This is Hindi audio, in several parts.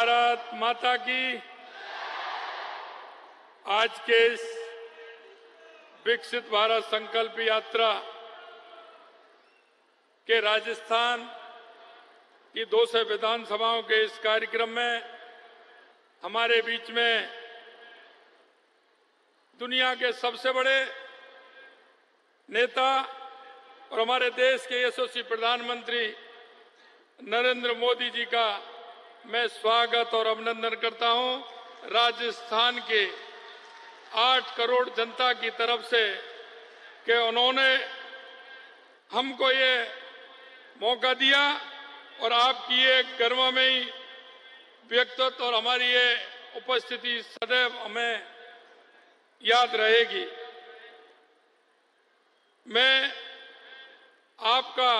भारत माता की। आज के इस विकसित भारत संकल्प यात्रा के राजस्थान की 200 विधानसभाओं के इस कार्यक्रम में हमारे बीच में दुनिया के सबसे बड़े नेता और हमारे देश के यशस्वी प्रधानमंत्री नरेंद्र मोदी जी का मैं स्वागत और अभिनंदन करता हूं। राजस्थान के 8 करोड़ जनता की तरफ से कि उन्होंने हमको ये मौका दिया और आपकी ये गर्वमयी व्यक्तित्व और हमारी ये उपस्थिति सदैव हमें याद रहेगी। मैं आपका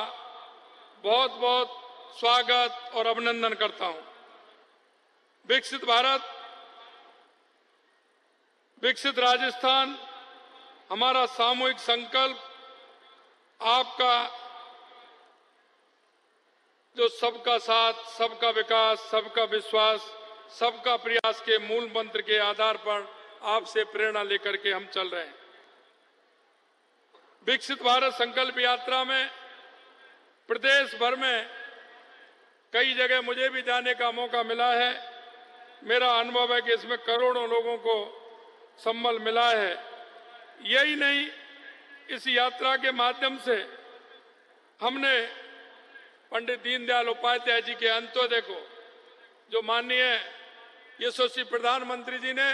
बहुत बहुत स्वागत और अभिनंदन करता हूं। विकसित भारत, विकसित राजस्थान हमारा सामूहिक संकल्प, आपका जो सबका साथ, सबका विकास, सबका विश्वास, सबका प्रयास के मूल मंत्र के आधार पर आपसे प्रेरणा लेकर के हम चल रहे हैं। विकसित भारत संकल्प यात्रा में प्रदेश भर में कई जगह मुझे भी जाने का मौका मिला है। मेरा अनुभव है कि इसमें करोड़ों लोगों को सम्बल मिला है। यही नहीं, इस यात्रा के माध्यम से हमने पंडित दीनदयाल उपाध्याय जी के अंत्योदय को, जो माननीय यशस्वी प्रधानमंत्री जी ने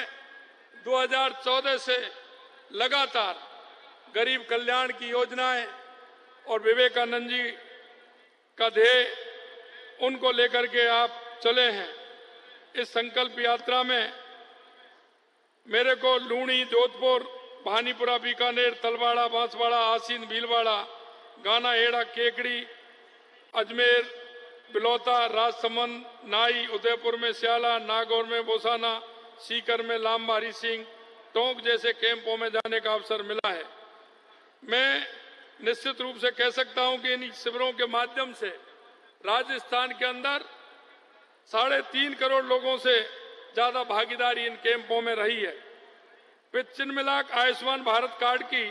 2014 से लगातार गरीब कल्याण की योजनाएं और विवेकानंद जी का ध्येय, उनको लेकर के आप चले हैं। इस संकल्प यात्रा में मेरे को लूणी, जोधपुर, भानीपुरा, बीकानेर, तलवाड़ा, बांसवाड़ा, आसीन, भीलवाड़ा, गाना, हेड़ा, केकड़ी, अजमेर, बिलौता, राजसमंद, नाई, उदयपुर में स्याला, नागौर में बोसाना, सीकर में लांबा, हरी सिंह, टोंक जैसे कैंपों में जाने का अवसर मिला है। मैं निश्चित रूप से कह सकता हूं कि इन शिविरों के माध्यम से राजस्थान के अंदर 3.5 करोड़ लोगों से ज्यादा भागीदारी इन कैंपों में रही है। चिन्ह मिलाक आयुष्मान भारत कार्ड की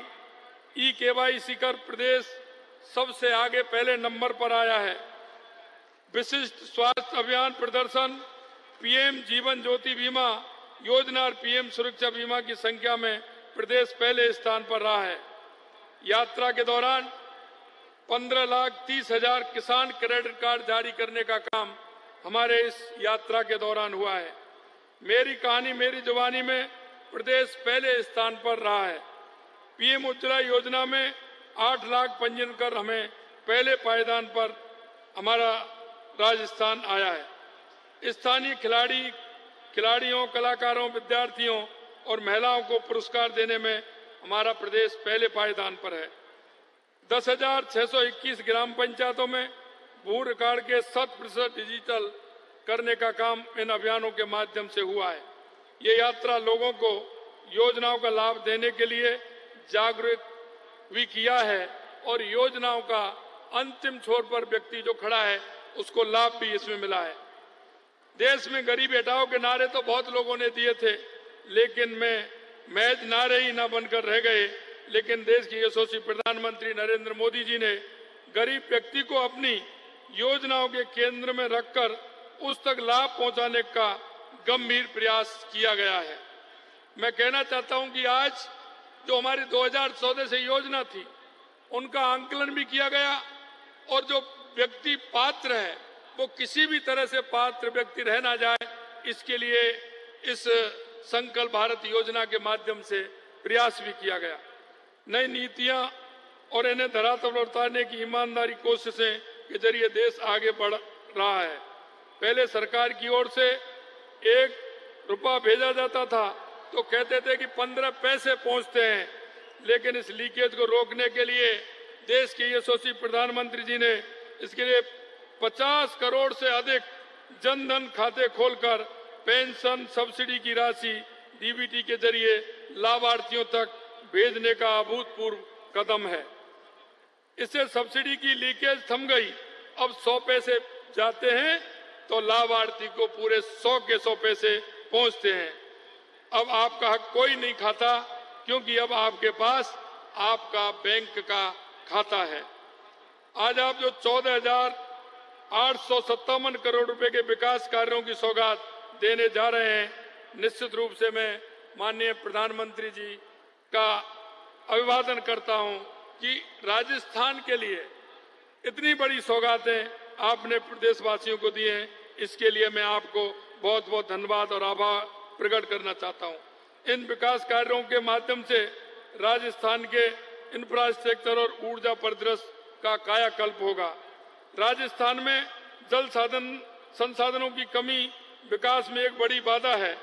ई-KYC कर प्रदेश सबसे आगे पहले नंबर पर आया है। विशिष्ट स्वास्थ्य अभियान प्रदर्शन, पीएम जीवन ज्योति बीमा योजना और पीएम सुरक्षा बीमा की संख्या में प्रदेश पहले स्थान पर रहा है। यात्रा के दौरान 15,30,000 किसान क्रेडिट कार्ड जारी करने का काम हमारे इस यात्रा के दौरान हुआ है। मेरी कहानी मेरी जुबानी में प्रदेश पहले स्थान पर रहा है। पीएम उज्ज्वला योजना में 8 लाख पंजीयन कर हमें पहले पायदान पर हमारा राजस्थान आया है। स्थानीय खिलाड़ियों, कलाकारों, विद्यार्थियों और महिलाओं को पुरस्कार देने में हमारा प्रदेश पहले पायदान पर है। 10,621 ग्राम पंचायतों में भू रिकॉर्ड के 100% डिजिटल करने का काम इन अभियानों के माध्यम से हुआ है। ये यात्रा लोगों को योजनाओं का लाभ देने के लिए जागरूक भी किया है और योजनाओं का अंतिम छोर पर व्यक्ति जो खड़ा है उसको लाभ भी इसमें मिला है। देश में गरीबी हटाओ के नारे तो बहुत लोगों ने दिए थे, लेकिन महज नारे ही ना बनकर रह गए। लेकिन देश के यशस्वी प्रधानमंत्री नरेंद्र मोदी जी ने गरीब व्यक्ति को अपनी योजनाओं के केंद्र में रखकर उस तक लाभ पहुंचाने का गंभीर प्रयास किया गया है। मैं कहना चाहता हूं कि आज जो हमारी 2014 से योजना थी, उनका आंकलन भी किया गया और जो व्यक्ति पात्र है वो किसी भी तरह से पात्र व्यक्ति रह ना जाए, इसके लिए इस संकल्प भारत योजना के माध्यम से प्रयास भी किया गया। नई नीतियां और इन्हें धरातल पर उतारने की ईमानदारी कोशिशें के जरिए देश आगे बढ़ रहा है। पहले सरकार की ओर से 1 रुपया भेजा जाता था तो कहते थे कि 15 पैसे पहुंचते हैं, लेकिन इस लीकेज को रोकने के लिए देश के यशस्वी प्रधानमंत्री जी ने इसके लिए 50 करोड़ से अधिक जनधन खाते खोलकर पेंशन सब्सिडी की राशि डीबीटी के जरिए लाभार्थियों तक भेजने का अभूतपूर्व कदम है। इससे सब्सिडी की लीकेज थम गई। अब 100 पैसे जाते हैं तो लाभार्थी को पूरे 100 के 100 पैसे पहुंचते हैं। अब आपका हक कोई नहीं खाता, क्योंकि अब आपके पास आपका बैंक का खाता है। आज आप जो 14,857 करोड़ रुपए के विकास कार्यों की सौगात देने जा रहे हैं, निश्चित रूप से मैं माननीय प्रधानमंत्री जी का अभिवादन करता हूं कि राजस्थान के लिए इतनी बड़ी सौगातें आपने प्रदेशवासियों को दी हैं। इसके लिए मैं आपको बहुत बहुत धन्यवाद और आभार प्रकट करना चाहता हूं। इन विकास कार्यों के माध्यम से राजस्थान के इंफ्रास्ट्रक्चर और ऊर्जा परिदृश्य का कायाकल्प होगा। राजस्थान में जल संसाधनों की कमी विकास में एक बड़ी बाधा है।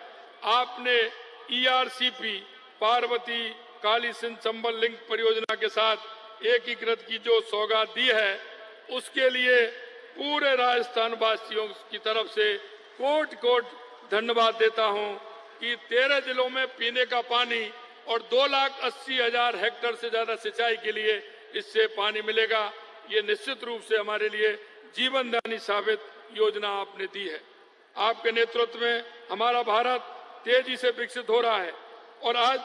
आपने ERCP पार्वती काली सिंध चंबल लिंक परियोजना के साथ एकीकृत की जो सौगात दी है, उसके लिए पूरे राजस्थान वासियों की तरफ से कोट कोट धन्यवाद देता हूं कि 13 जिलों में पीने का पानी और 2,80,000 हेक्टेयर से ज्यादा सिंचाई के लिए इससे पानी मिलेगा। ये निश्चित रूप से हमारे लिए जीवनदायी साबित योजना आपने दी है। आपके नेतृत्व में हमारा भारत तेजी से विकसित हो रहा है और आज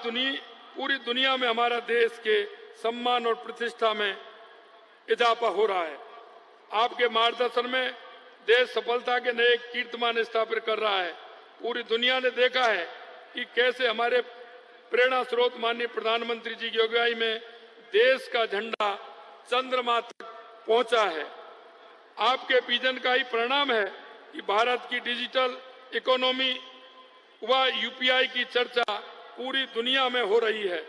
पूरी दुनिया में हमारा देश के सम्मान और प्रतिष्ठा में इजाफा हो रहा है। आपके मार्गदर्शन में देश सफलता के नए कीर्तिमान स्थापित कर रहा है। पूरी दुनिया ने देखा है कि कैसे हमारे प्रेरणा स्रोत माननीय प्रधानमंत्री जी की अगुवाई में देश का झंडा चंद्रमा तक पहुंचा है। आपके विजन का ही परिणाम है कि भारत की डिजिटल इकोनॉमी व UPI की चर्चा पूरी दुनिया में हो रही है।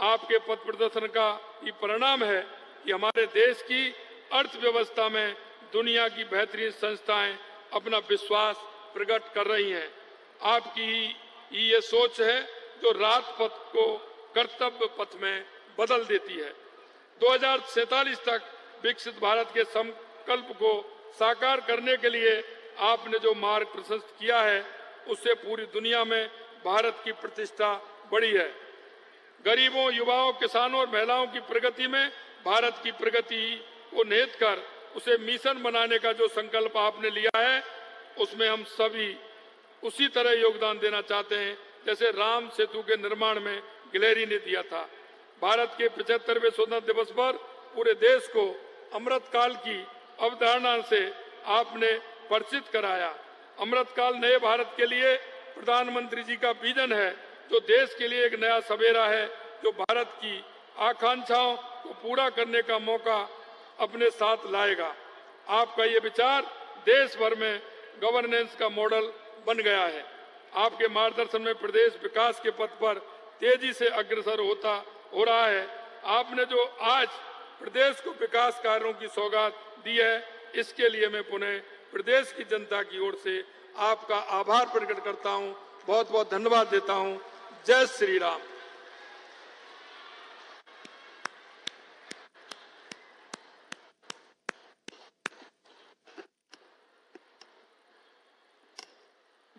आपके पथ प्रदर्शन का ये परिणाम है कि हमारे देश की अर्थव्यवस्था में दुनिया की बेहतरीन संस्थाएं अपना विश्वास प्रकट कर रही हैं। आपकी ये सोच है जो राजपथ को कर्तव्य पथ में बदल देती है। 2047 तक विकसित भारत के संकल्प को साकार करने के लिए आपने जो मार्ग प्रशस्त किया है, उससे पूरी दुनिया में भारत की प्रतिष्ठा बढ़ी है। गरीबों, युवाओं, किसानों और महिलाओं की प्रगति में भारत की प्रगति को निहित कर उसे मिशन बनाने का जो संकल्प आपने लिया है, उसमें हम सभी उसी तरह योगदान देना चाहते हैं जैसे राम सेतु के निर्माण में गिलहरी ने दिया था। भारत के 75वें स्वतंत्रता दिवस पर पूरे देश को अमृतकाल की अवधारणा से आपने परिचित कराया। अमृतकाल नए भारत के लिए प्रधानमंत्री जी का विजन है, जो देश के लिए एक नया सवेरा है, जो भारत की आकांक्षाओं को पूरा करने का मौका अपने साथ लाएगा। आपका ये विचार देश भर में गवर्नेंस का मॉडल बन गया है। आपके मार्गदर्शन में प्रदेश विकास के पथ पर तेजी से अग्रसर हो रहा है। आपने जो आज प्रदेश को विकास कार्यों की सौगात दी है, इसके लिए मैं पुनः प्रदेश की जनता की ओर से आपका आभार प्रकट करता हूं, बहुत बहुत धन्यवाद देता हूं। जय श्री राम।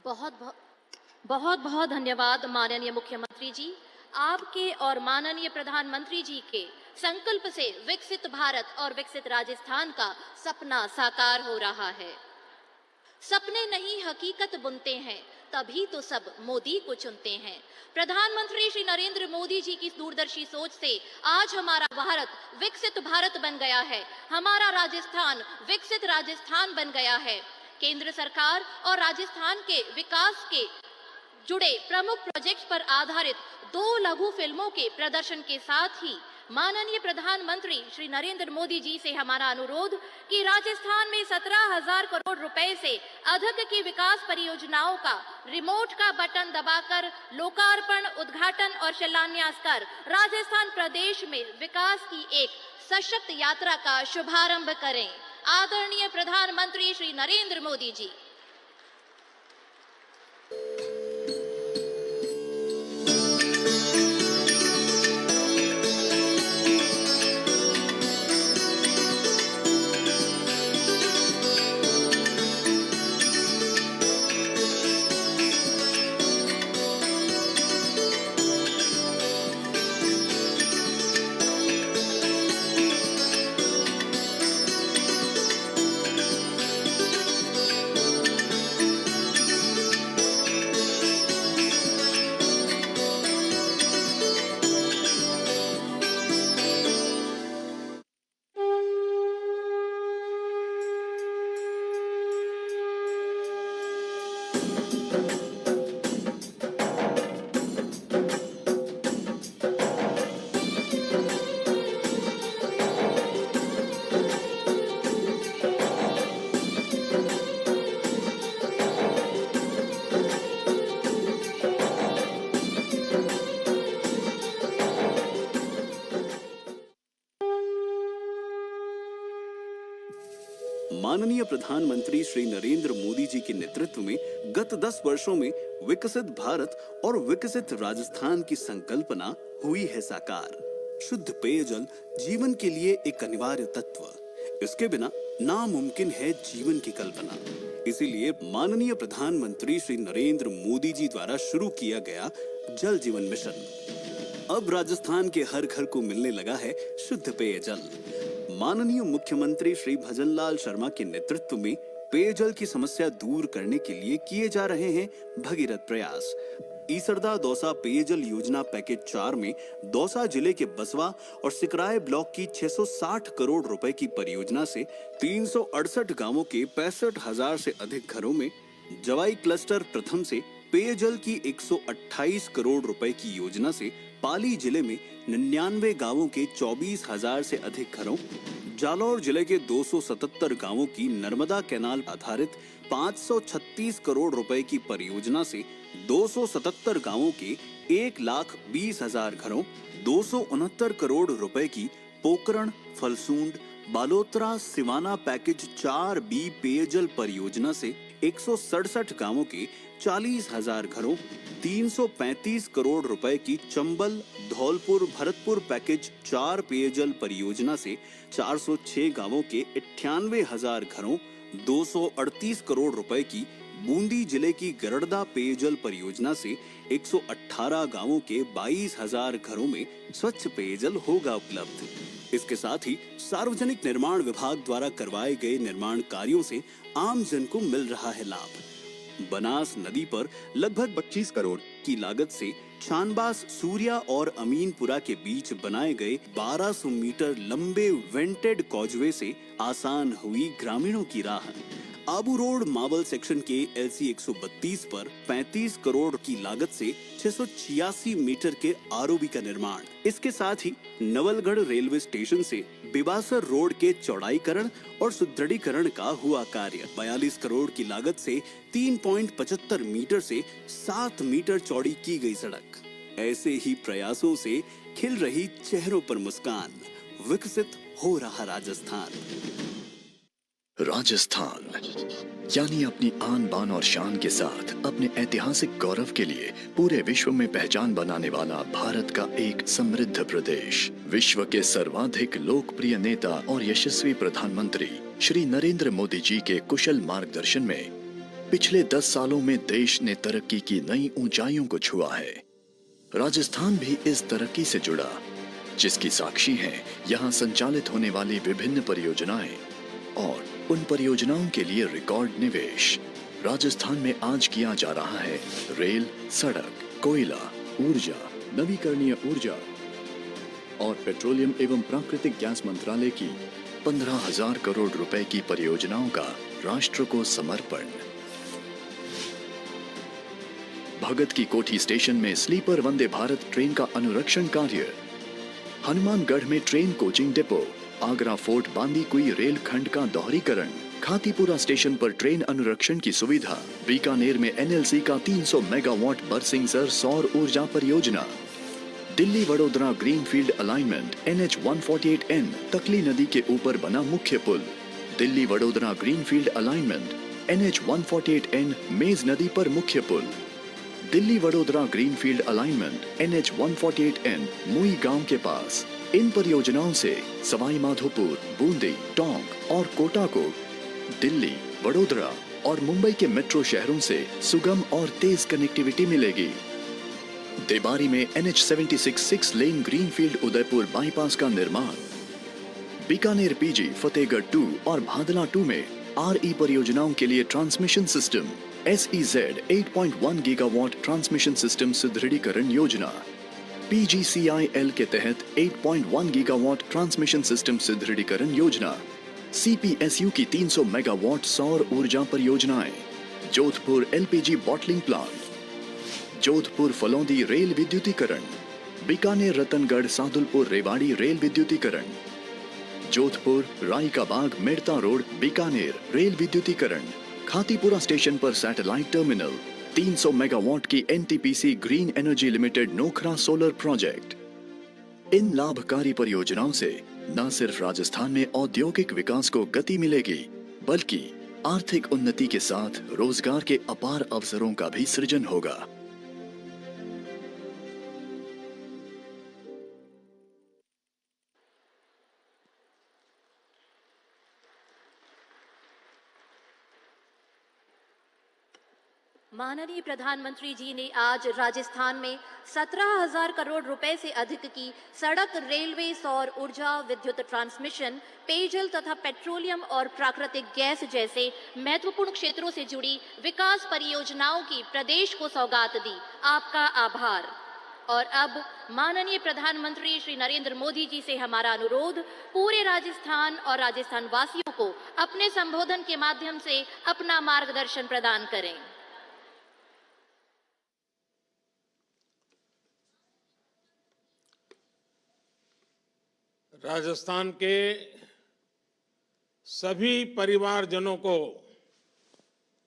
बहुत बहुत धन्यवाद माननीय मुख्यमंत्री जी। आपके और माननीय प्रधानमंत्री जी के संकल्प से विकसित भारत और विकसित राजस्थान का सपना साकार हो रहा है। सपने नहीं हकीकत बुनते हैं, तभी तो सब मोदी को चुनते हैं। प्रधानमंत्री श्री नरेंद्र मोदी जी की दूरदर्शी सोच से आज हमारा भारत विकसित भारत बन गया है, हमारा राजस्थान विकसित राजस्थान बन गया है। केंद्र सरकार और राजस्थान के विकास के जुड़े प्रमुख प्रोजेक्ट्स पर आधारित 2 लघु फिल्मों के प्रदर्शन के साथ ही माननीय प्रधानमंत्री श्री नरेंद्र मोदी जी से हमारा अनुरोध कि राजस्थान में 17,000 करोड़ रुपए से अधिक की विकास परियोजनाओं का रिमोट का बटन दबाकर लोकार्पण, उद्घाटन और शिलान्यास कर राजस्थान प्रदेश में विकास की एक सशक्त यात्रा का शुभारंभ करें। आदरणीय प्रधानमंत्री श्री नरेंद्र मोदी जी। माननीय प्रधानमंत्री श्री नरेंद्र मोदी जी के नेतृत्व में गत 10 वर्षों में विकसित भारत और विकसित राजस्थान की संकल्पना हुई है साकार। शुद्ध पेयजल जीवन के लिए एक अनिवार्य तत्व, इसके बिना नामुमकिन है जीवन की कल्पना। इसीलिए माननीय प्रधानमंत्री श्री नरेंद्र मोदी जी द्वारा शुरू किया गया जल जीवन मिशन अब राजस्थान के हर घर को मिलने लगा है शुद्ध पेयजल। माननीय मुख्यमंत्री श्री भजनलाल शर्मा के नेतृत्व में पेयजल की समस्या दूर करने के लिए किए जा रहे हैं भगीरथ प्रयास। ईसरदा दौसा पेयजल योजना पैकेज 4 में दौसा जिले के बसवा और सिकराय ब्लॉक की 660 करोड़ रुपए की परियोजना से 368 गांवों के 65,000 से अधिक घरों में, जवाई क्लस्टर प्रथम से पेयजल की 128 करोड़ रुपए की योजना से पाली जिले में 99 गांवों के 24,000 से अधिक घरों, जालौर जिले के 277 गांवों की नर्मदा कैनाल आधारित 536 करोड़ रुपए की परियोजना से 277 गांवों के 1,20,000 घरों, 269 करोड़ रुपए की पोकरण, फलसूंड, बालोतरा सिवाना पैकेज 4B पेयजल परियोजना से 167 गांवों के 40,000 घरों, 335 करोड़ रुपए की चंबल, धौलपुर, भरतपुर पैकेज 4 पेयजल परियोजना से 406 गांवों के 98,000 घरों, 238 करोड़ रुपए की बूंदी जिले की गरड़दा पेयजल परियोजना से 118 गांवों के 22,000 घरों में स्वच्छ पेयजल होगा उपलब्ध। इसके साथ ही सार्वजनिक निर्माण विभाग द्वारा करवाए गए निर्माण कार्यों से आम जन को मिल रहा है लाभ। बनास नदी पर लगभग 25 करोड़ की लागत से छानबास, सूर्या और अमीनपुरा के बीच बनाए गए 1200 मीटर लंबे वेंटेड कॉजवे से आसान हुई ग्रामीणों की राह। आबू रोड मावल सेक्शन के LC 132 पर 35 करोड़ की लागत से 686 मीटर के ROB का निर्माण। इसके साथ ही नवलगढ़ रेलवे स्टेशन से बिबासर रोड के चौड़ाईकरण और सुदृढ़ीकरण का हुआ कार्य। 42 करोड़ की लागत से 3.75 मीटर से 7 मीटर चौड़ी की गई सड़क। ऐसे ही प्रयासों से खिल रही चेहरों पर मुस्कान, विकसित हो रहा राजस्थान। राजस्थान यानी अपनी आन बान और शान के साथ अपने ऐतिहासिक गौरव के लिए पूरे विश्व में पहचान बनाने वाला भारत का एक समृद्ध प्रदेश। विश्व के सर्वाधिक लोकप्रिय नेता और यशस्वी प्रधानमंत्री श्री नरेंद्र मोदी जी के कुशल मार्गदर्शन में पिछले 10 सालों में देश ने तरक्की की नई ऊंचाइयों को छुआ है। राजस्थान भी इस तरक्की से जुड़ा, जिसकी साक्षी हैं यहाँ संचालित होने वाली विभिन्न परियोजनाएं और उन परियोजनाओं के लिए रिकॉर्ड निवेश। राजस्थान में आज किया जा रहा है रेल, सड़क, कोयला, ऊर्जा, नवीकरणीय ऊर्जा और पेट्रोलियम एवं प्राकृतिक गैस मंत्रालय की 15,000 करोड़ रुपए की परियोजनाओं का राष्ट्र को समर्पण। भगत की कोठी स्टेशन में स्लीपर वंदे भारत ट्रेन का अनुरक्षण कार्य, हनुमानगढ़ में train coaching depot, Agra fort Bandikui rail खंड का दोहरीकरण, खातीपुरा स्टेशन पर ट्रेन अनुरक्षण की सुविधा, बीकानेर में NLC का 300 मेगावाट बरसिंगसर सौर ऊर्जा परियोजना, Delhi Vadodara greenfield alignment NH 148N Takli नदी के ऊपर बना मुख्य पुल, Delhi Vadodara greenfield alignment NH 148N Mej नदी पर मुख्य पुल, Delhi Vadodara greenfield alignment NH 148N मुई गांव के पास। इन परियोजनाओं से सवाई माधोपुर, बूंदी, टोंक और कोटा को दिल्ली, वडोदरा और मुंबई के मेट्रो शहरों से सुगम और तेज कनेक्टिविटी मिलेगी। देबारी में NH 76 6 lane greenfield Udaipur bypass का निर्माण, बीकानेर PG, फतेहगढ़ 2 और भादला 2 में RE परियोजनाओं के लिए transmission system, SEZ 8.1 gigawatt transmission system सुदृढ़ीकरण योजना, PGCIL के तहत 8.1 गीगावाट ट्रांसमिशन सिस्टम सुदृढ़ीकरण योजना, CPSU की 300 मेगावाट सौर ऊर्जा परियोजनाएं, Jodhpur LPG bottling plant, Jodhpur Phalodi rail विद्युतीकरण, बीकानेर रतनगढ़ सादुलपुर रेवाड़ी रेल विद्युतीकरण, जोधपुर राई का बाग मेड़ता रोड बीकानेर रेल विद्युतीकरण, खातीपुरा स्टेशन पर सैटेलाइट टर्मिनल, 300 मेगावाट की NTPC green energy limited Nokhra solar project. इन लाभकारी परियोजनाओं से न सिर्फ राजस्थान में औद्योगिक विकास को गति मिलेगी, बल्कि आर्थिक उन्नति के साथ रोजगार के अपार अवसरों का भी सृजन होगा। माननीय प्रधानमंत्री जी ने आज राजस्थान में 17,000 करोड़ रुपए से अधिक की सड़क, रेलवे, सौर ऊर्जा, विद्युत ट्रांसमिशन, पेयजल तथा पेट्रोलियम और प्राकृतिक गैस जैसे महत्वपूर्ण क्षेत्रों से जुड़ी विकास परियोजनाओं की प्रदेश को सौगात दी। आपका आभार। और अब माननीय प्रधानमंत्री श्री नरेंद्र मोदी जी से हमारा अनुरोध, पूरे राजस्थान और राजस्थान वासियों को अपने संबोधन के माध्यम से अपना मार्गदर्शन प्रदान करें। राजस्थान के सभी परिवारजनों को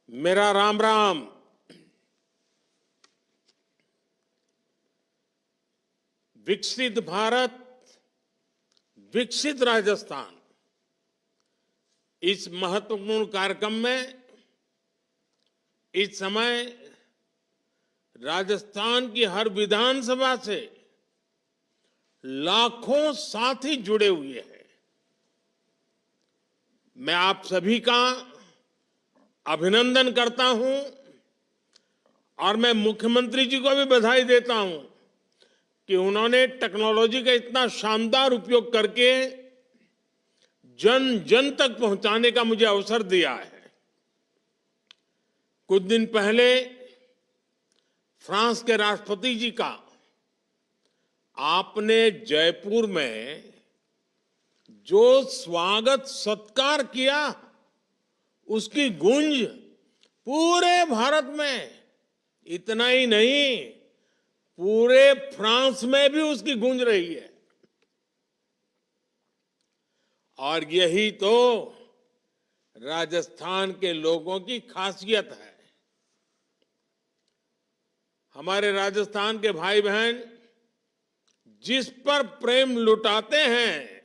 मेरा राम राम। विकसित भारत, विकसित राजस्थान, इस महत्वपूर्ण कार्यक्रम में इस समय राजस्थान की हर विधानसभा से लाखों साथी जुड़े हुए हैं। मैं आप सभी का अभिनंदन करता हूं और मैं मुख्यमंत्री जी को भी बधाई देता हूं कि उन्होंने टेक्नोलॉजी का इतना शानदार उपयोग करके जन जन तक पहुंचाने का मुझे अवसर दिया है। कुछ दिन पहले फ्रांस के राष्ट्रपति जी का आपने जयपुर में जो स्वागत सत्कार किया, उसकी गूंज पूरे भारत में, इतना ही नहीं पूरे फ्रांस में भी उसकी गूंज रही है। और यही तो राजस्थान के लोगों की खासियत है। हमारे राजस्थान के भाई बहन जिस पर प्रेम लुटाते हैं,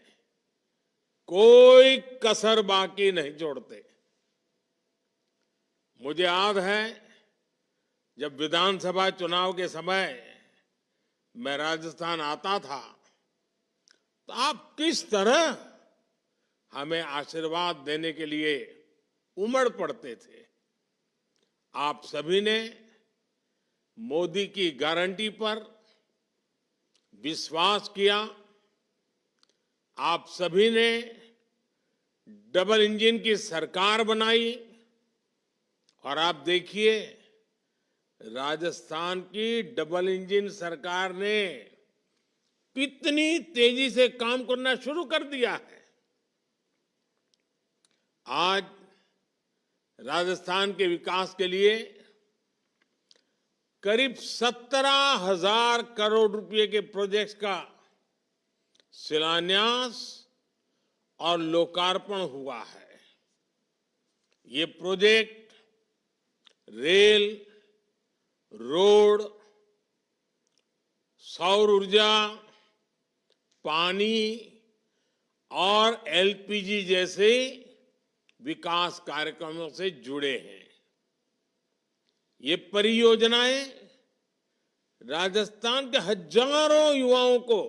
कोई कसर बाकी नहीं छोड़ते। मुझे याद है जब विधानसभा चुनाव के समय मैं राजस्थान आता था तो आप किस तरह हमें आशीर्वाद देने के लिए उमड़ पड़ते थे। आप सभी ने मोदी की गारंटी पर विश्वास किया। आप सभी ने डबल इंजन की सरकार बनाई और आप देखिए राजस्थान की डबल इंजन सरकार ने कितनी तेजी से काम करना शुरू कर दिया है। आज राजस्थान के विकास के लिए करीब 17,000 करोड़ रुपए के प्रोजेक्ट्स का शिलान्यास और लोकार्पण हुआ है। ये प्रोजेक्ट रेल, रोड, सौर ऊर्जा, पानी और एलपीजी जैसे विकास कार्यक्रमों से जुड़े हैं। ये परियोजनाएं राजस्थान के हजारों युवाओं को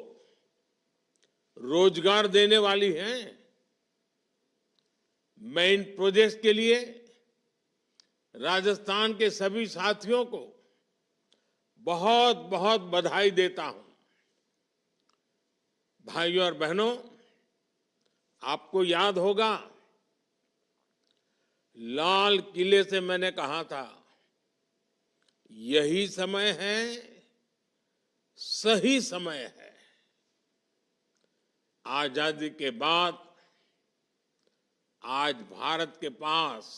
रोजगार देने वाली हैं। मैं इन प्रोजेक्ट्स के लिए राजस्थान के सभी साथियों को बहुत बहुत बधाई देता हूं। भाइयों और बहनों, आपको याद होगा लाल किले से मैंने कहा था यही समय है, सही समय है। आजादी के बाद आज भारत के पास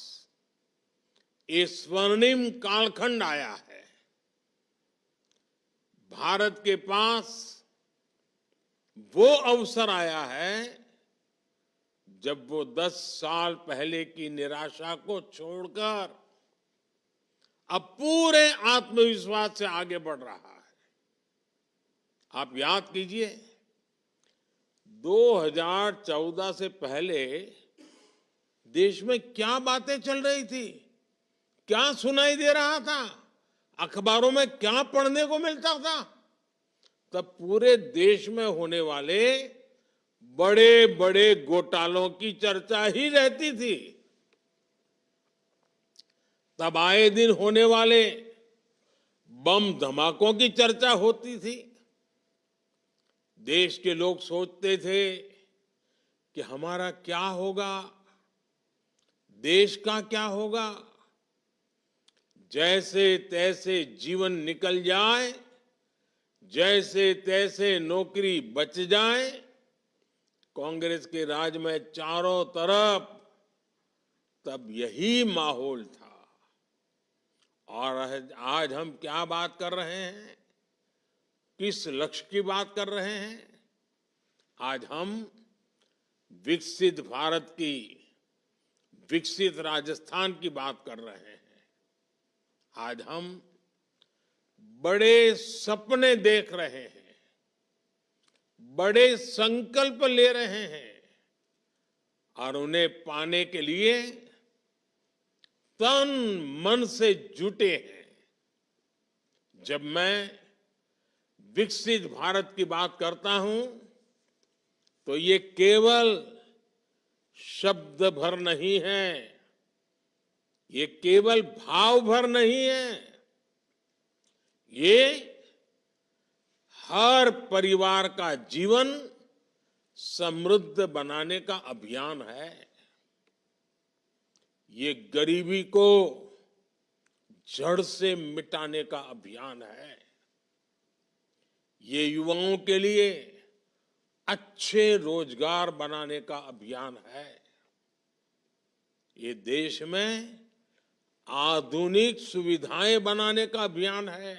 ये स्वर्णिम कालखंड आया है। भारत के पास वो अवसर आया है जब वो 10 साल पहले की निराशा को छोड़कर अब पूरे आत्मविश्वास से आगे बढ़ रहा है। आप याद कीजिए 2014 से पहले देश में क्या बातें चल रही थी, क्या सुनाई दे रहा था, अखबारों में क्या पढ़ने को मिलता था, तब पूरे देश में होने वाले बड़े बड़े घोटालों की चर्चा ही रहती थी। तब आए दिन होने वाले बम धमाकों की चर्चा होती थी। देश के लोग सोचते थे कि हमारा क्या होगा, देश का क्या होगा। जैसे तैसे जीवन निकल जाए, जैसे तैसे नौकरी बच जाए, कांग्रेस के राज में चारों तरफ तब यही माहौल था। और आज हम क्या बात कर रहे हैं, किस लक्ष्य की बात कर रहे हैं? आज हम विकसित भारत की, विकसित राजस्थान की बात कर रहे हैं। आज हम बड़े सपने देख रहे हैं, बड़े संकल्प ले रहे हैं और उन्हें पाने के लिए तन मन से जुटे हैं। जब मैं विकसित भारत की बात करता हूं तो ये केवल शब्द भर नहीं है, ये केवल भाव भर नहीं है, ये हर परिवार का जीवन समृद्ध बनाने का अभियान है। ये गरीबी को जड़ से मिटाने का अभियान है। ये युवाओं के लिए अच्छे रोजगार बनाने का अभियान है। ये देश में आधुनिक सुविधाएं बनाने का अभियान है।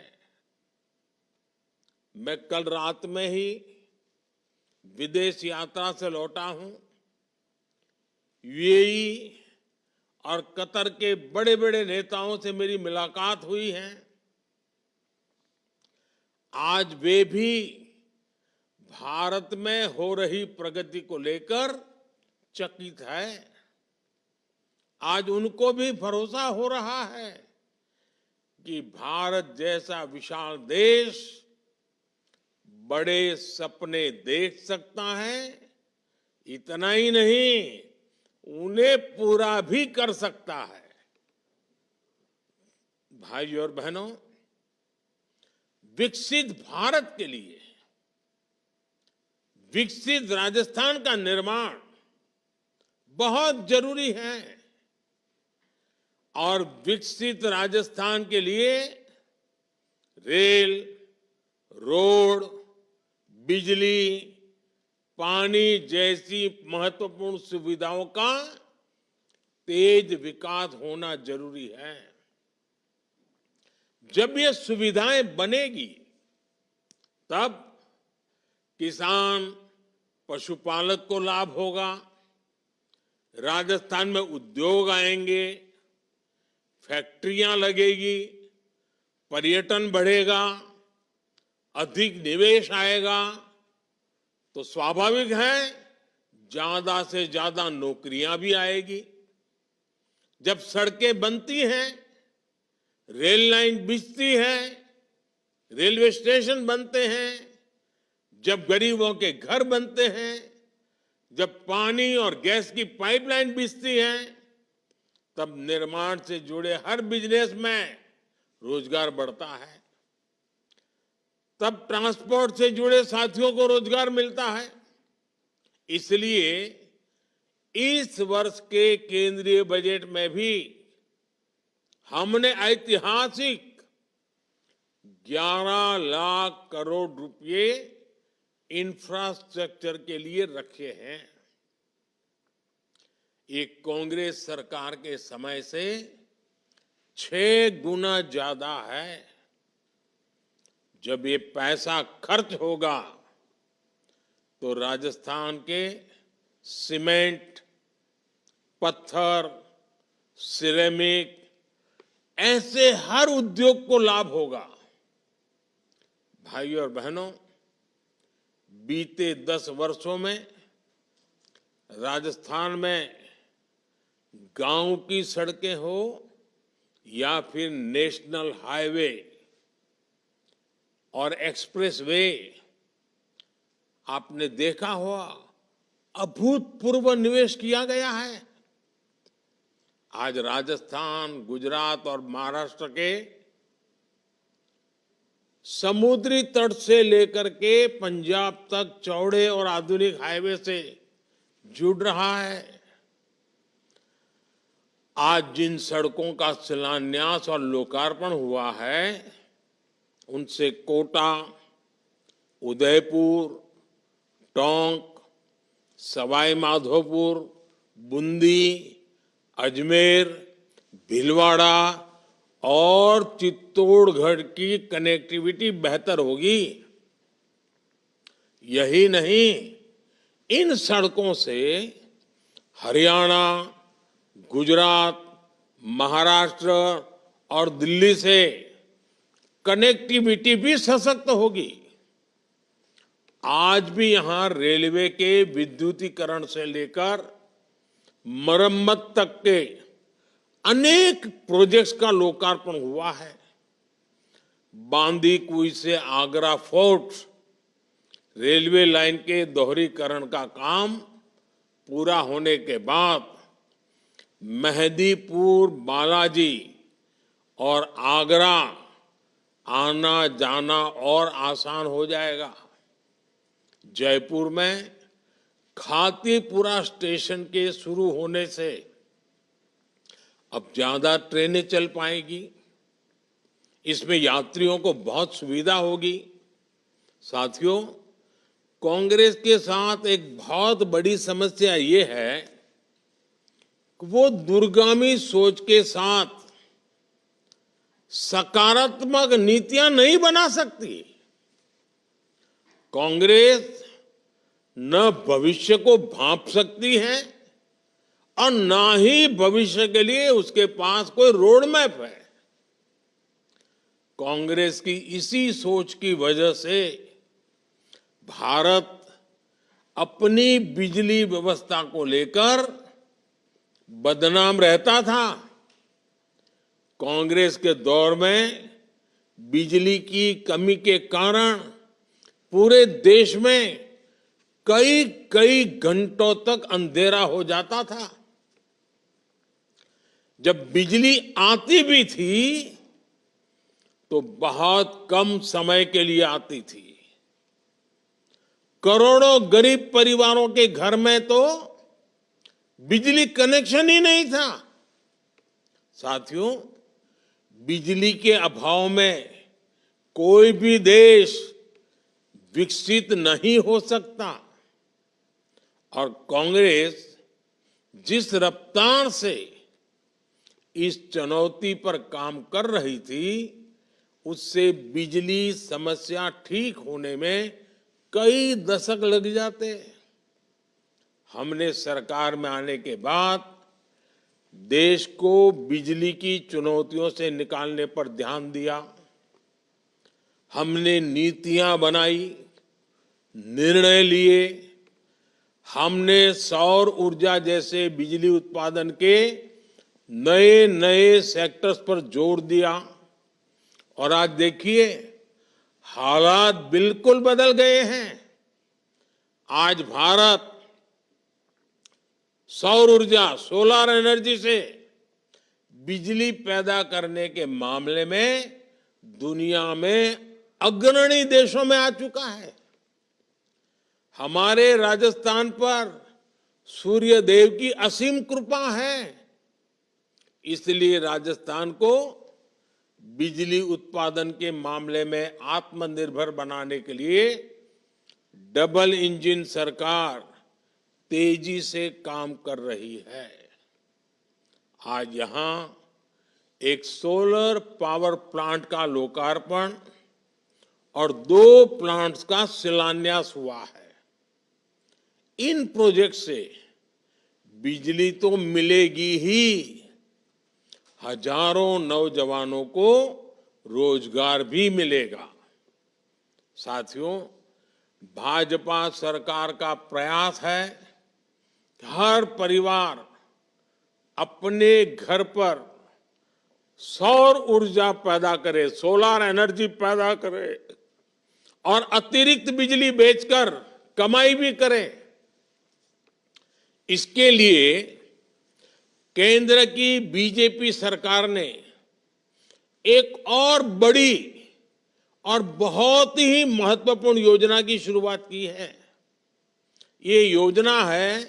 मैं कल रात में ही विदेश यात्रा से लौटा हूं। यूएई और कतर के बड़े बड़े नेताओं से मेरी मुलाकात हुई है। आज वे भी भारत में हो रही प्रगति को लेकर चकित है। आज उनको भी भरोसा हो रहा है कि भारत जैसा विशाल देश बड़े सपने देख सकता है। इतना ही नहीं, उन्हें पूरा भी कर सकता है। भाइयों और बहनों, विकसित भारत के लिए विकसित राजस्थान का निर्माण बहुत जरूरी है। और विकसित राजस्थान के लिए रेल, रोड, बिजली, पानी जैसी महत्वपूर्ण सुविधाओं का तेज विकास होना जरूरी है। जब ये सुविधाएं बनेगी तब किसान, पशुपालक को लाभ होगा, राजस्थान में उद्योग आएंगे, फैक्ट्रियां लगेगी, पर्यटन बढ़ेगा, अधिक निवेश आएगा, तो स्वाभाविक है ज्यादा से ज्यादा नौकरियां भी आएगी। जब सड़कें बनती हैं, रेल लाइन बिछती है, रेलवे स्टेशन बनते हैं, जब गरीबों के घर बनते हैं, जब पानी और गैस की पाइपलाइन बिछती है, तब निर्माण से जुड़े हर बिजनेस में रोजगार बढ़ता है। तब ट्रांसपोर्ट से जुड़े साथियों को रोजगार मिलता है। इसलिए इस वर्ष के केंद्रीय बजट में भी हमने ऐतिहासिक 11 लाख करोड़ रुपए इंफ्रास्ट्रक्चर के लिए रखे हैं। ये कांग्रेस सरकार के समय से 6 गुना ज्यादा है। जब ये पैसा खर्च होगा तो राजस्थान के सीमेंट, पत्थर, सिरेमिक ऐसे हर उद्योग को लाभ होगा। भाइयों और बहनों, बीते 10 वर्षों में राजस्थान में गांव की सड़कें हो या फिर नेशनल हाईवे और एक्सप्रेसवे, आपने देखा होगा अभूतपूर्व निवेश किया गया है। आज राजस्थान, गुजरात और महाराष्ट्र के समुद्री तट से लेकर के पंजाब तक चौड़े और आधुनिक हाईवे से जुड़ रहा है। आज जिन सड़कों का शिलान्यास और लोकार्पण हुआ है, उनसे कोटा, उदयपुर, टोंक, सवाई माधोपुर, बूंदी, अजमेर, भीलवाड़ा और चित्तौड़गढ़ की कनेक्टिविटी बेहतर होगी। यही नहीं, इन सड़कों से हरियाणा, गुजरात, महाराष्ट्र और दिल्ली से कनेक्टिविटी भी सशक्त होगी। आज भी यहां रेलवे के विद्युतीकरण से लेकर मरम्मत तक के अनेक प्रोजेक्ट्स का लोकार्पण हुआ है। बांदीकुई से आगरा फोर्ट रेलवे लाइन के दोहरीकरण का काम पूरा होने के बाद मेहदीपुर, बालाजी और आगरा आना जाना और आसान हो जाएगा। जयपुर में खातीपुरा स्टेशन के शुरू होने से अब ज्यादा ट्रेनें चल पाएगी। इसमें यात्रियों को बहुत सुविधा होगी। साथियों, कांग्रेस के साथ एक बहुत बड़ी समस्या ये है कि वो दूरगामी सोच के साथ सकारात्मक नीतियां नहीं बना सकती। कांग्रेस न भविष्य को भांप सकती है और ना ही भविष्य के लिए उसके पास कोई रोड मैप है। कांग्रेस की इसी सोच की वजह से भारत अपनी बिजली व्यवस्था को लेकर बदनाम रहता था। कांग्रेस के दौर में बिजली की कमी के कारण पूरे देश में कई कई घंटों तक अंधेरा हो जाता था। जब बिजली आती भी थी तो बहुत कम समय के लिए आती थी। करोड़ों गरीब परिवारों के घर में तो बिजली कनेक्शन ही नहीं था। साथियों, बिजली के अभाव में कोई भी देश विकसित नहीं हो सकता। और कांग्रेस जिस रफ्तार से इस चुनौती पर काम कर रही थी, उससे बिजली समस्या ठीक होने में कई दशक लग जाते। हमने सरकार में आने के बाद देश को बिजली की चुनौतियों से निकालने पर ध्यान दिया। हमने नीतियां बनाई, निर्णय लिए। हमने सौर ऊर्जा जैसे बिजली उत्पादन के नए नए सेक्टर्स पर जोर दिया। और आज देखिए, हालात बिल्कुल बदल गए हैं। आज भारत सौर ऊर्जा, सोलर एनर्जी से बिजली पैदा करने के मामले में दुनिया में अग्रणी देशों में आ चुका है। हमारे राजस्थान पर सूर्य देव की असीम कृपा है। इसलिए राजस्थान को बिजली उत्पादन के मामले में आत्मनिर्भर बनाने के लिए डबल इंजन सरकार तेजी से काम कर रही है। आज यहां एक सोलर पावर प्लांट का लोकार्पण और 2 प्लांट्स का शिलान्यास हुआ है। इन प्रोजेक्ट से बिजली तो मिलेगी ही, हजारों नौजवानों को रोजगार भी मिलेगा। साथियों, भाजपा सरकार का प्रयास है कि हर परिवार अपने घर पर सौर ऊर्जा पैदा करे, सोलर एनर्जी पैदा करे और अतिरिक्त बिजली बेचकर कमाई भी करे। इसके लिए केंद्र की बीजेपी सरकार ने एक और बड़ी और बहुत ही महत्वपूर्ण योजना की शुरुआत की है। ये योजना है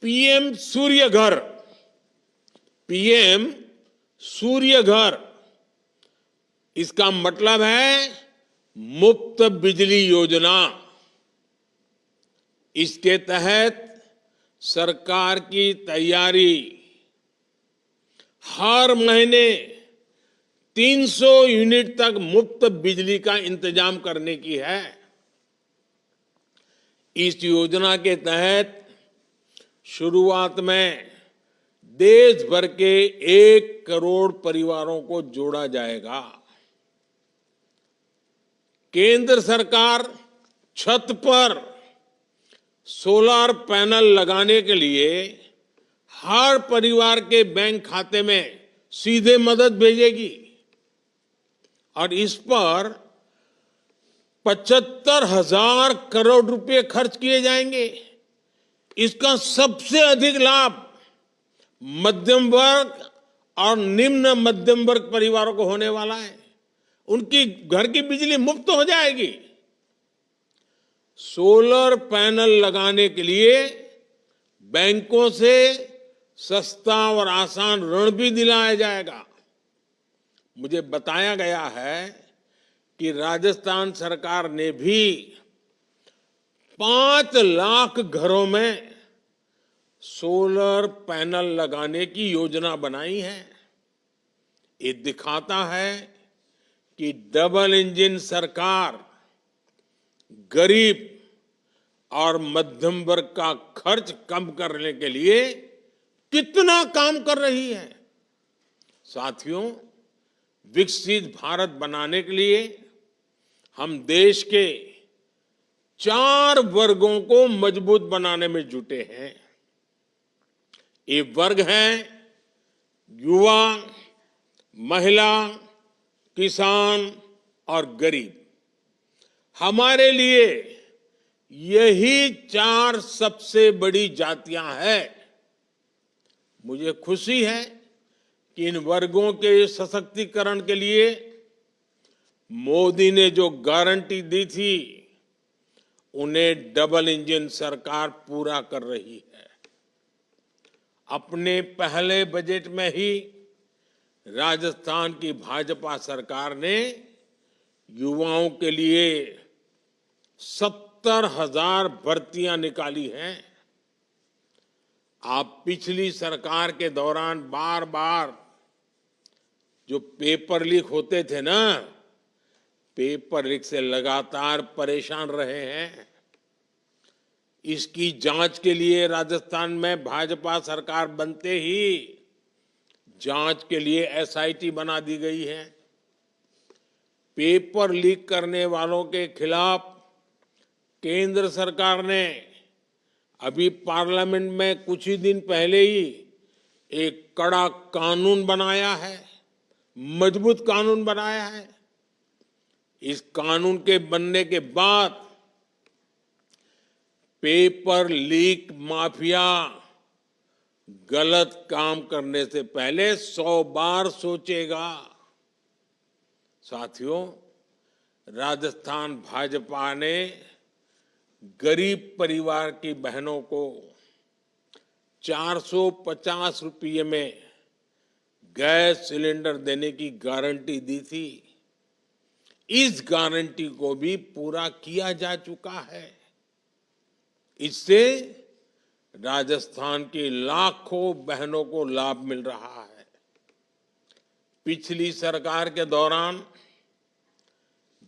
पीएम सूर्य घर। पीएम सूर्य घर, इसका मतलब है मुफ्त बिजली योजना। इसके तहत सरकार की तैयारी हर महीने 300 यूनिट तक मुफ्त बिजली का इंतजाम करने की है। इस योजना के तहत शुरुआत में देश भर के 1 करोड़ परिवारों को जोड़ा जाएगा। केंद्र सरकार छत पर सोलर पैनल लगाने के लिए हर परिवार के बैंक खाते में सीधे मदद भेजेगी और इस पर 75,000 करोड़ रुपए खर्च किए जाएंगे। इसका सबसे अधिक लाभ मध्यम वर्ग और निम्न मध्यम वर्ग परिवारों को होने वाला है। उनकी घर की बिजली मुफ्त हो जाएगी। सोलर पैनल लगाने के लिए बैंकों से सस्ता और आसान ऋण भी दिलाया जाएगा। मुझे बताया गया है कि राजस्थान सरकार ने भी 5 लाख घरों में सोलर पैनल लगाने की योजना बनाई है। ये दिखाता है कि डबल इंजन सरकार गरीब और मध्यम वर्ग का खर्च कम करने के लिए कितना काम कर रही है। साथियों, विकसित भारत बनाने के लिए हम देश के 4 वर्गों को मजबूत बनाने में जुटे हैं। ये वर्ग हैं युवा, महिला, किसान और गरीब। हमारे लिए यही 4 सबसे बड़ी जातियां हैं। मुझे खुशी है कि इन वर्गों के सशक्तिकरण के लिए मोदी ने जो गारंटी दी थी उन्हें डबल इंजन सरकार पूरा कर रही है। अपने पहले बजट में ही राजस्थान की भाजपा सरकार ने युवाओं के लिए 70,000 भर्तियां निकाली हैं। आप पिछली सरकार के दौरान बार बार जो पेपर लीक होते थे ना, पेपर लीक से लगातार परेशान रहे हैं। इसकी जांच के लिए राजस्थान में भाजपा सरकार बनते ही जांच के लिए एसआईटी बना दी गई है। पेपर लीक करने वालों के खिलाफ केंद्र सरकार ने अभी पार्लियामेंट में कुछ ही दिन पहले ही एक कड़ा कानून बनाया है, मजबूत कानून बनाया है। इस कानून के बनने के बाद पेपर लीक माफिया गलत काम करने से पहले 100 बार सोचेगा। साथियों, राजस्थान भाजपा ने गरीब परिवार की बहनों को 450 रुपये में गैस सिलेंडर देने की गारंटी दी थी। इस गारंटी को भी पूरा किया जा चुका है। इससे राजस्थान की लाखों बहनों को लाभ मिल रहा है। पिछली सरकार के दौरान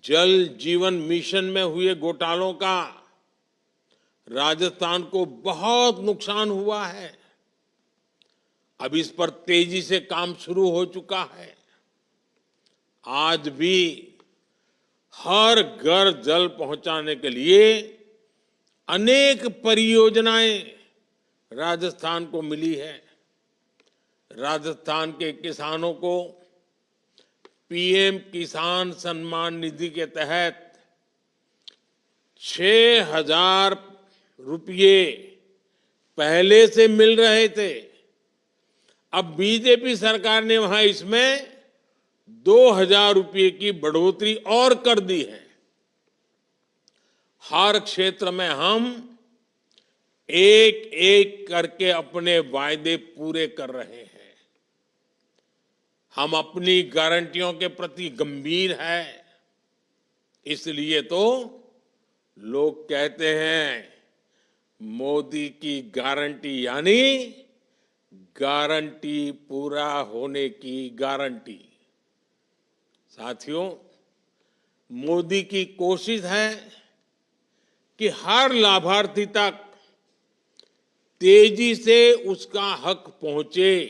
जल जीवन मिशन में हुए घोटालों का राजस्थान को बहुत नुकसान हुआ है। अब इस पर तेजी से काम शुरू हो चुका है। आज भी हर घर जल पहुंचाने के लिए अनेक परियोजनाएं राजस्थान को मिली है। राजस्थान के किसानों को पीएम किसान सम्मान निधि के तहत 6,000 रुपये पहले से मिल रहे थे। अब बीजेपी सरकार ने वहां इसमें 2,000 रुपये की बढ़ोतरी और कर दी है। हर क्षेत्र में हम एक एक करके अपने वायदे पूरे कर रहे हैं। हम अपनी गारंटियों के प्रति गंभीर हैं। इसलिए तो लोग कहते हैं मोदी की गारंटी यानी गारंटी पूरा होने की गारंटी। साथियों, मोदी की कोशिश है कि हर लाभार्थी तक तेजी से उसका हक पहुंचे,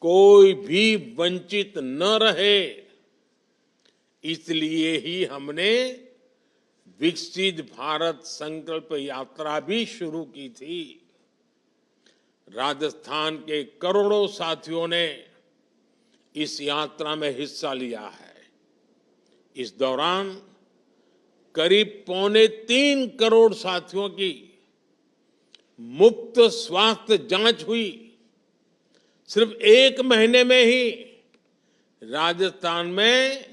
कोई भी वंचित न रहे। इसलिए ही हमने विकसित भारत संकल्प यात्रा भी शुरू की थी। राजस्थान के करोड़ों साथियों ने इस यात्रा में हिस्सा लिया है। इस दौरान करीब 2.25 करोड़ साथियों की मुफ्त स्वास्थ्य जांच हुई। सिर्फ 1 महीने में ही राजस्थान में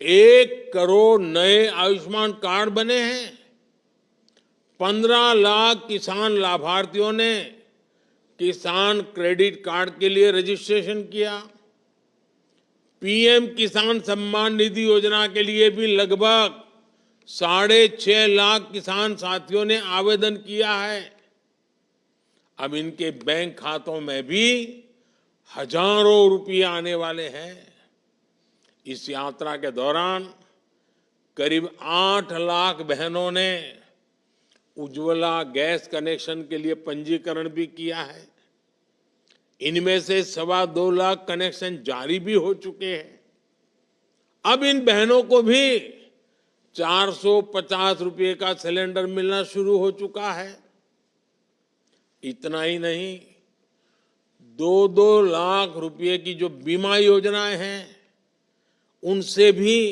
1 करोड़ नए आयुष्मान कार्ड बने हैं। 15 लाख किसान लाभार्थियों ने किसान क्रेडिट कार्ड के लिए रजिस्ट्रेशन किया। पीएम किसान सम्मान निधि योजना के लिए भी लगभग 6.5 लाख किसान साथियों ने आवेदन किया है। अब इनके बैंक खातों में भी हजारों रुपये आने वाले हैं। इस यात्रा के दौरान करीब 8 लाख बहनों ने उज्ज्वला गैस कनेक्शन के लिए पंजीकरण भी किया है। इनमें से 2.25 लाख कनेक्शन जारी भी हो चुके हैं। अब इन बहनों को भी 450 रुपये का सिलेंडर मिलना शुरू हो चुका है। इतना ही नहीं, 2-2 लाख रुपये की जो बीमा योजनाएं हैं, उनसे भी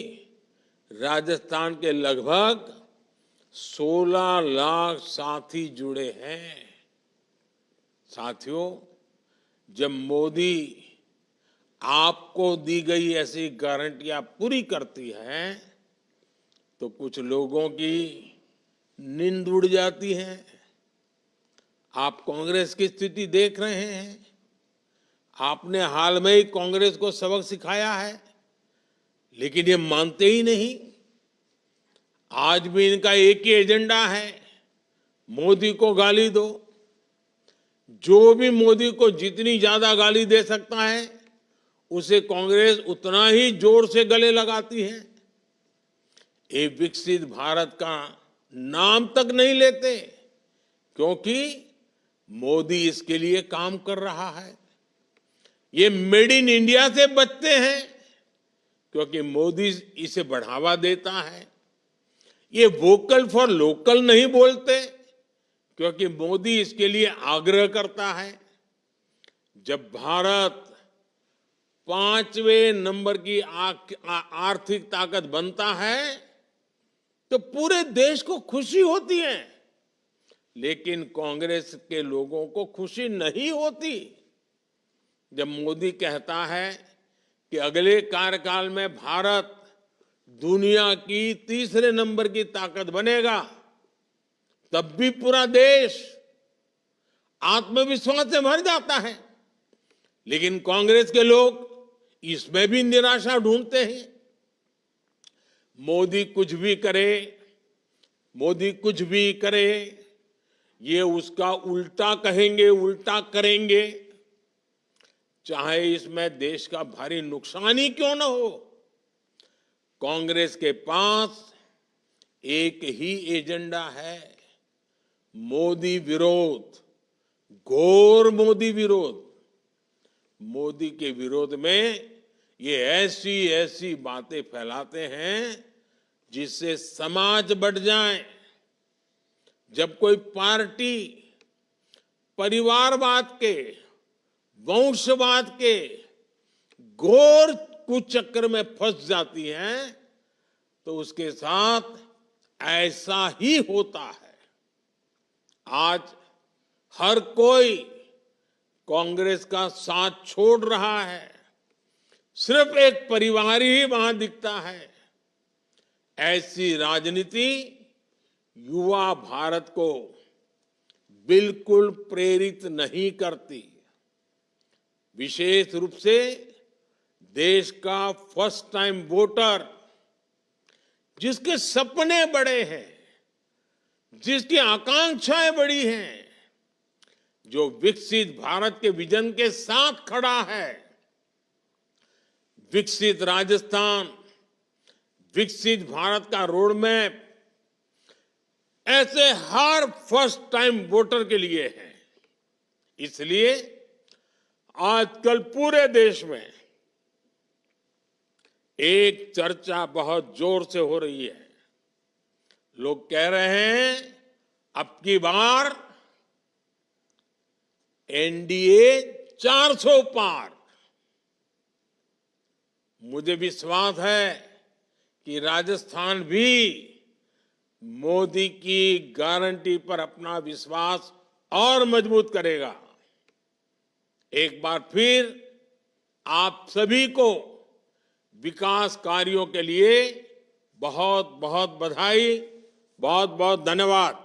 राजस्थान के लगभग 16 लाख साथी जुड़े हैं। साथियों, जब मोदी आपको दी गई ऐसी गारंटियां पूरी करती है तो कुछ लोगों की नींद उड़ जाती है। आप कांग्रेस की स्थिति देख रहे हैं। आपने हाल में ही कांग्रेस को सबक सिखाया है, लेकिन ये मानते ही नहीं। आज भी इनका एक ही एजेंडा है, मोदी को गाली दो। जो भी मोदी को जितनी ज्यादा गाली दे सकता है, उसे कांग्रेस उतना ही जोर से गले लगाती है। ये विकसित भारत का नाम तक नहीं लेते, क्योंकि मोदी इसके लिए काम कर रहा है। ये मेड इन इंडिया से बचते हैं, क्योंकि मोदी इसे बढ़ावा देता है। ये वोकल फॉर लोकल नहीं बोलते, क्योंकि मोदी इसके लिए आग्रह करता है। जब भारत 5वें नंबर की आर्थिक ताकत बनता है तो पूरे देश को खुशी होती है, लेकिन कांग्रेस के लोगों को खुशी नहीं होती। जब मोदी कहता है कि अगले कार्यकाल में भारत दुनिया की 3रे नंबर की ताकत बनेगा, तब भी पूरा देश आत्मविश्वास से भर जाता है। लेकिन कांग्रेस के लोग इसमें भी निराशा ढूंढते हैं। मोदी कुछ भी करे, मोदी कुछ भी करे, ये उसका उल्टा कहेंगे, उल्टा करेंगे, चाहे इसमें देश का भारी नुकसान ही क्यों न हो। कांग्रेस के पास एक ही एजेंडा है, मोदी विरोध, घोर मोदी विरोध। मोदी के विरोध में ये ऐसी ऐसी बातें फैलाते हैं जिससे समाज बढ़ जाए। जब कोई पार्टी परिवारवाद के वंशवाद के घोर कुचक्र में फंस जाती हैं, तो उसके साथ ऐसा ही होता है। आज हर कोई कांग्रेस का साथ छोड़ रहा है, सिर्फ एक परिवार ही वहां दिखता है। ऐसी राजनीति युवा भारत को बिल्कुल प्रेरित नहीं करती। विशेष रूप से देश का फर्स्ट टाइम वोटर, जिसके सपने बड़े हैं, जिसकी आकांक्षाएं बड़ी हैं, जो विकसित भारत के विजन के साथ खड़ा है। विकसित राजस्थान, विकसित भारत का रोड मैप ऐसे हर फर्स्ट टाइम वोटर के लिए है। इसलिए आजकल पूरे देश में एक चर्चा बहुत जोर से हो रही है। लोग कह रहे हैं अब की बार एनडीए 400 पार। मुझे विश्वास है कि राजस्थान भी मोदी की गारंटी पर अपना विश्वास और मजबूत करेगा। एक बार फिर आप सभी को विकास कार्यों के लिए बहुत बहुत बधाई, बहुत बहुत धन्यवाद।